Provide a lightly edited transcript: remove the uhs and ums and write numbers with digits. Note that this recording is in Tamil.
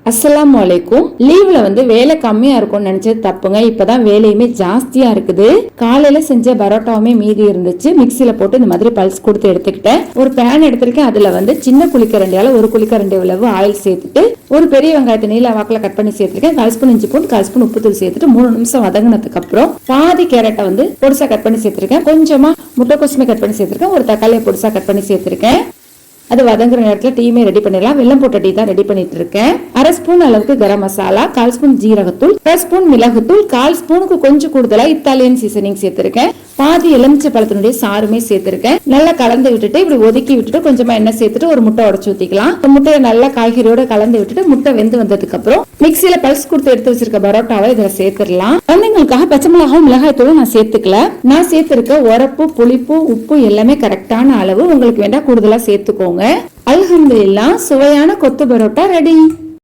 அஸ்ஸலாமு அலைக்கும். லீவ்ல வேலை கம்மியா இருக்கும்னு நினைச்சது தப்புங்க. இப்பதான் வேலையுமே ஜாஸ்தியா இருக்குது. காலையில செஞ்ச பரோட்டாவுமே மீதி இருந்துச்சு. மிக்சியில போட்டு இந்த மாதிரி பல்ஸ் கொடுத்து எடுத்துக்கிட்டேன். ஒரு பேன் எடுத்திருக்கேன். அதுல சின்ன குளிக்கரண்டியால ஒரு குளிக்கரண்டி அளவு ஆயில் சேர்த்துட்டு ஒரு பெரிய வெங்காயத்தை நீல வாக்குல கட் பண்ணி சேர்த்திருக்கேன். 1 ஸ்பூன் இஞ்சி பூண்டு, 1 ஸ்பூன் உப்பு தூள் சேர்த்துட்டு 3 நிமிஷம் வதங்கினதுக்கு அப்புறம் பாதி கேரட்டை பொடிசா கட் பண்ணி சேர்த்திருக்கேன். கொஞ்சமா முட்டைக்கோசுமே கட் பண்ணி சேர்த்திருக்கேன். ஒரு தக்காளியை பொடிசா கட் பண்ணி சேர்த்திருக்கேன். அது வதங்குற நேரத்தில் டீமே ரெடி பண்ணிடலாம். வெல்லம் போட்ட டீ தான் ரெடி பண்ணிட்டு இருக்கேன். 1/2 ஸ்பூன் அளவுக்கு கரம் மசாலா, 1/4 ஸ்பூன் ஜீரகத்தூள், 1 ஸ்பூன் மிளகுத்தூள், 1/4 ஸ்பூனுக்கு கொஞ்சம் கூடுதலா இத்தாலியன் சீசனிங் சேர்த்திருக்கேன். பாதி எலுமிச்சை பழத்தினுடைய சாறுமே சேர்த்திருக்கேன். நல்லா கலந்து விட்டுட்டு இப்படி ஒதுக்கி விட்டுட்டு கொஞ்சமா எண்ணெய் சேர்த்துட்டு ஒரு முட்டை உடைச்சு ஊத்திக்கலாம். முட்டையை நல்லா காய்கறியோட கலந்து விட்டுட்டு முட்டை வெந்து வந்ததுக்கு அப்புறம் மிக்சியில பல்ஸ் கொடுத்து எடுத்து வச்சிருக்க பரோட்டாவை இதுல சேர்த்துடலாம். குழந்தைங்களுக்காக பச்சை மிளகாவும் மிளகாய் தூளும் நான் சேர்த்துக்கல. நான் சேர்த்திருக்க உரப்பு, புளிப்பு, உப்பு எல்லாமே கரெக்டான அளவு. உங்களுக்கு வேண்டாம் கூடுதலா சேர்த்துக்கோங்க. அல்ஹம்துலில்லாஹ், சுவையான கொத்து பரோட்டா ரெடி.